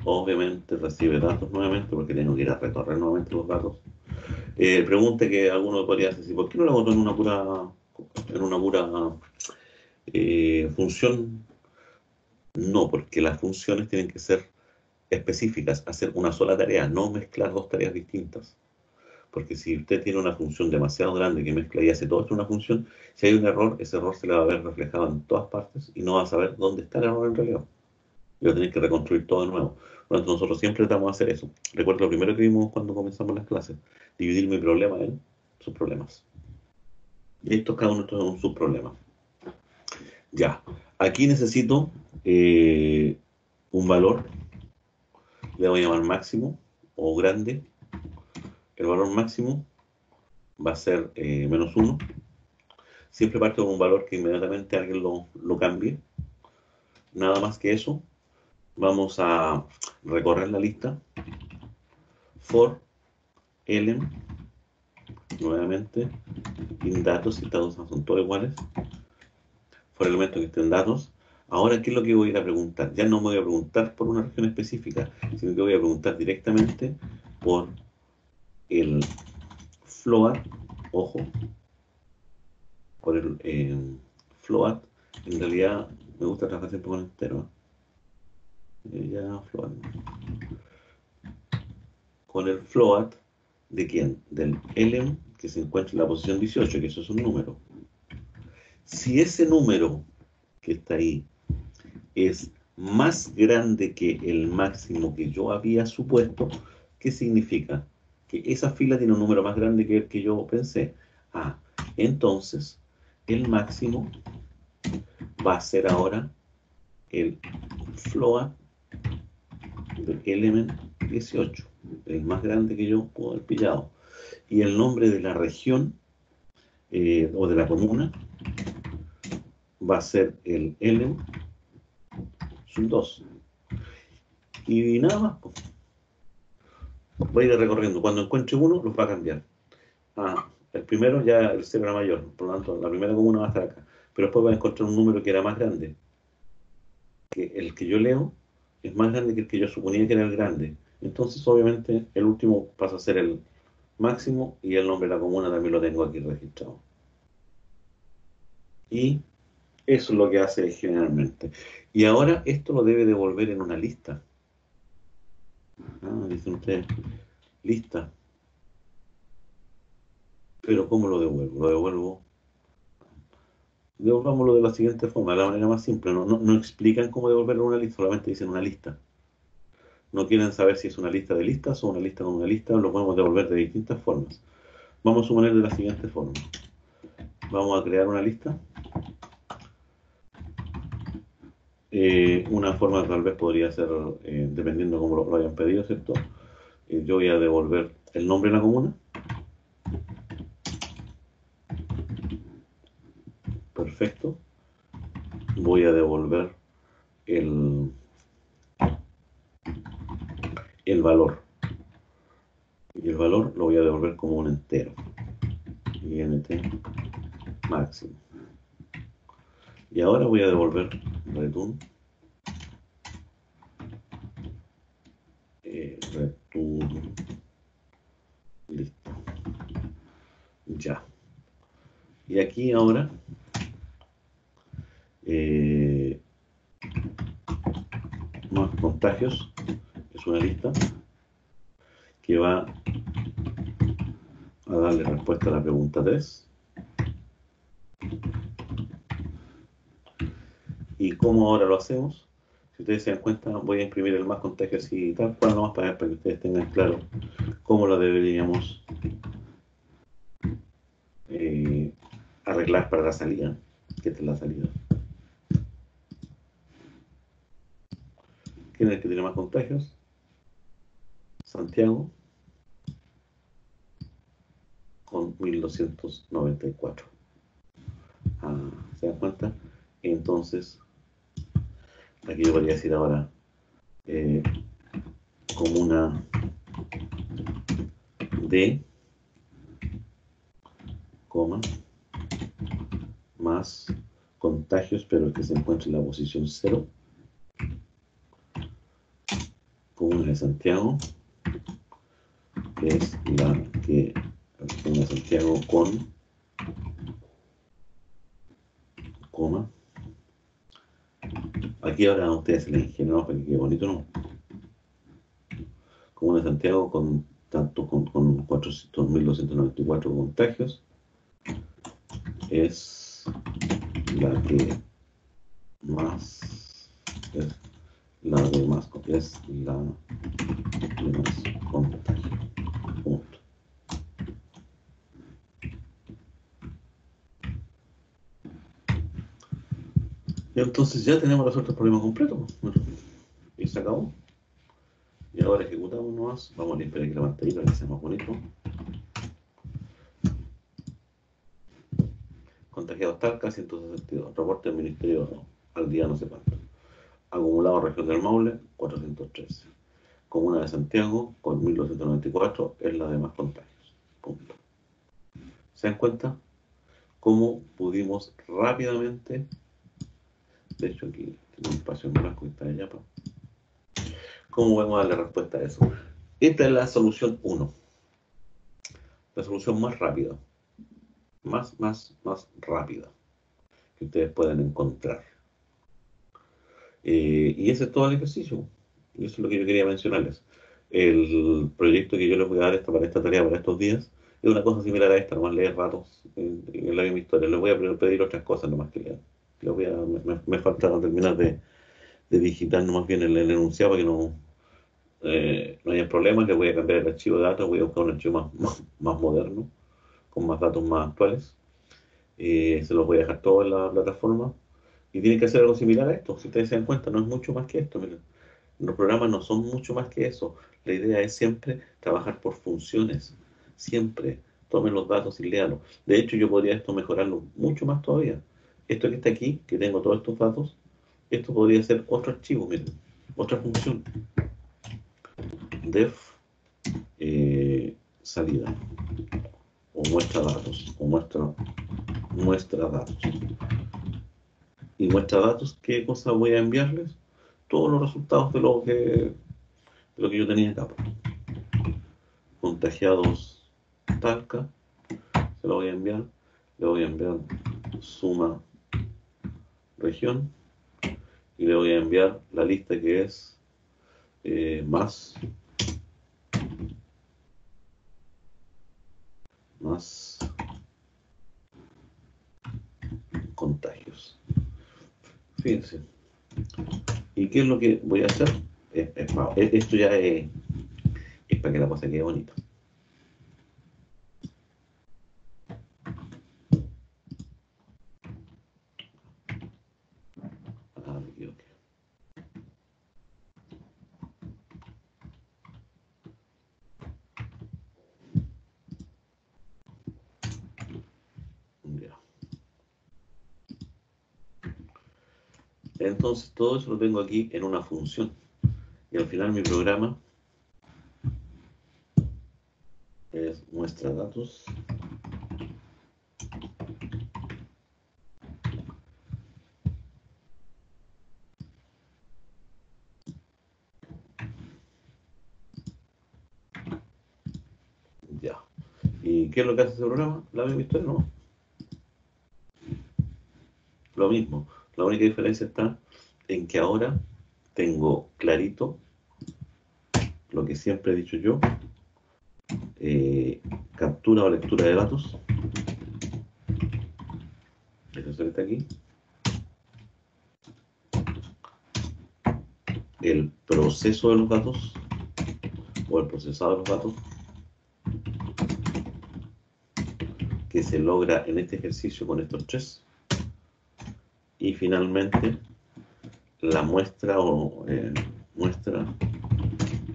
Obviamente recibe datos nuevamente porque tengo que ir a recorrer nuevamente los datos. Pregunta que alguno podría decir, ¿por qué no lo hago en una pura función? No, porque las funciones tienen que ser específicas, hacer una sola tarea, no mezclar dos tareas distintas. Porque si usted tiene una función demasiado grande que mezcla y hace todo esto en una función, si hay un error, ese error se le va a ver reflejado en todas partes y no va a saber dónde está el error en realidad. Y va a tener que reconstruir todo de nuevo. Por lo tanto, nosotros siempre tratamos de hacer eso. Recuerdo lo primero que vimos cuando comenzamos las clases, dividir mi problema en sus problemas. Y esto cada uno es un subproblema. Ya, aquí necesito un valor, le voy a llamar máximo o grande. El valor máximo va a ser menos 1. Siempre parto con un valor que inmediatamente alguien lo cambie. Nada más que eso. Vamos a recorrer la lista. For element, nuevamente, in datos, y datos son todos iguales. For elemento que estén datos. Ahora, ¿qué es lo que voy a ir a preguntar? Ya no me voy a preguntar por una región específica, sino que voy a preguntar directamente por el float, ojo, por el float. En realidad me gusta trabajar siempre con entero. Ya float. Con el float de quién? Del element que se encuentra en la posición 18, que eso es un número. Si ese número que está ahí es más grande que el máximo que yo había supuesto, ¿qué significa? Que esa fila tiene un número más grande que el que yo pensé. Ah, entonces el máximo va a ser ahora el float del element 18, el más grande que yo puedo haber pillado. Y el nombre de la región o de la comuna va a ser el element sub 2. Y nada más, pues. Voy a ir recorriendo. Cuando encuentre uno, los va a cambiar. Ah, el primero ya el cero era mayor, por lo tanto, la primera comuna va a estar acá. Pero después va a encontrar un número que era más grande. Que el que yo leo es más grande que el que yo suponía que era el grande. Entonces, obviamente, el último pasa a ser el máximo y el nombre de la comuna también lo tengo aquí registrado. Y eso es lo que hace generalmente. Y ahora esto lo debe devolver en una lista. Ah, dicen ustedes, lista. Pero ¿cómo lo devuelvo? Lo devuelvo Devolvámoslo de la siguiente forma, de la manera más simple. No explican cómo devolverlo a una lista, solamente dicen una lista. No quieren saber si es una lista de listas o una lista con una lista, lo podemos devolver de distintas formas. Vamos a suponer de la siguiente forma. Vamos a crear una lista. Una forma tal vez podría ser, dependiendo cómo lo hayan pedido, ¿cierto? Yo voy a devolver el nombre de la comuna. Perfecto. Voy a devolver el valor. Y el valor lo voy a devolver como un entero. INT máximo. Y ahora voy a devolver return. Return. Listo. Ya. Y aquí ahora más contagios. Es una lista que va a darle respuesta a la pregunta 3. ¿Y cómo ahora lo hacemos? Si ustedes se dan cuenta, voy a imprimir el más contagios y tal cual nomás para que ustedes tengan claro cómo lo deberíamos arreglar para la salida. Que esta es la salida. ¿Quién es el que tiene más contagios? Santiago, con 1294. ¿Se dan cuenta? Entonces, aquí yo podría decir ahora comuna D, coma, más contagios, pero el que se encuentra en la posición 0, comuna de Santiago, que es la que comuna de Santiago con coma. Aquí ahora a ustedes se les ingenua para que quede bonito, ¿no? Comuna de Santiago con tanto con 400.294 contagios es la que más es la de más es la de más contagio. Punto. Y entonces ya tenemos resuelto el problema completo. Bueno, y se acabó. Y ahora ejecutamos nomás. Vamos a limpiar aquí la pantalla para que sea más bonito. Contagiados Talca, 162. Reporte del Ministerio al día no sé cuánto. Acumulado región del Maule, 413. Comuna de Santiago, con 1294, es la de más contagios. Punto. ¿Se dan cuenta cómo pudimos rápidamente? De hecho, aquí tengo un espacio en blanco y está allá. ¿Cómo vamos a darle respuesta a eso? Esta es la solución 1. La solución más rápida. Más rápida que ustedes pueden encontrar. Y ese es todo el ejercicio. Y eso es lo que yo quería mencionarles. El proyecto que yo les voy a dar para esta tarea, para estos días, es una cosa similar a esta, nomás leer ratos en la misma historia. Les voy a pedir otras cosas nomás que lean. Me falta terminar de digitar nomás bien el enunciado para que no haya problemas. Les voy a cambiar el archivo de datos, voy a buscar un archivo más moderno, con más datos más actuales. Se los voy a dejar todo en la plataforma. Y tienen que hacer algo similar a esto. Si ustedes se dan cuenta, no es mucho más que esto. Miren, los programas no son mucho más que eso. La idea es siempre trabajar por funciones. Siempre tomen los datos y léanlos. De hecho, yo podría esto mejorarlo mucho más todavía. Esto que está aquí, que tengo todos estos datos, esto podría ser otro archivo, miren, otra función. Def salida. O muestra datos. O muestra datos. Y muestra datos, ¿qué cosa voy a enviarles? Todos los resultados de lo que yo tenía acá. Contagiados Talca, se lo voy a enviar. Le voy a enviar suma región y le voy a enviar la lista que es más contagios. Fíjense. ¿Y qué es lo que voy a hacer? Esto ya es para que la cosa quede bonita. Ah, me equivoqué. Ya. Entonces todo eso lo tengo aquí en una función. Y al final mi programa es muestra datos. Ya. ¿Y qué es lo que hace ese programa? La misma historia, ¿no? Lo mismo. La única diferencia está en que ahora tengo clarito lo que siempre he dicho yo, captura o lectura de datos. Eso se está aquí. El proceso de los datos o el procesado de los datos que se logra en este ejercicio con estos tres. Y finalmente la muestra o muestra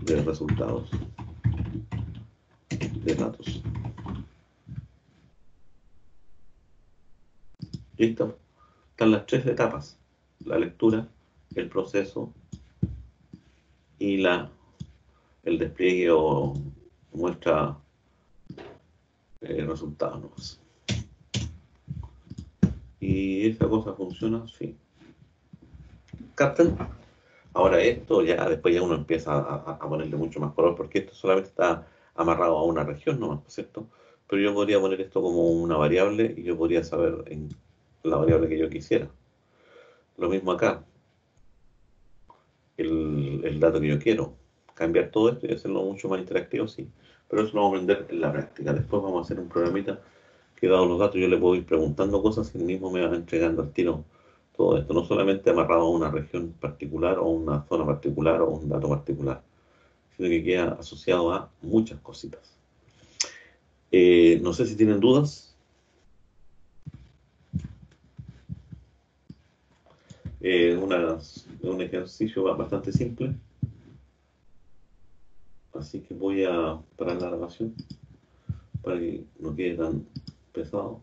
de resultados de datos. ¿Listo? Están las tres etapas: la lectura, el proceso y el despliegue o muestra resultados. Y esta cosa funciona, sí. ¿Captan? Ahora esto ya después ya uno empieza a ponerle mucho más color, porque esto solamente está amarrado a una región nomás, ¿cierto? Pero yo podría poner esto como una variable y yo podría saber en la variable que yo quisiera. Lo mismo acá, el dato que yo quiero. Cambiar todo esto y hacerlo mucho más interactivo, sí. Pero eso lo vamos a aprender en la práctica. Después vamos a hacer un programita que, dados los datos, yo le puedo ir preguntando cosas y él mismo me va entregando al tiro todo esto. No solamente amarrado a una región particular o una zona particular o un dato particular, sino que queda asociado a muchas cositas. No sé si tienen dudas. Un ejercicio bastante simple. Así que voy a parar la grabación para que no quede tan pesado.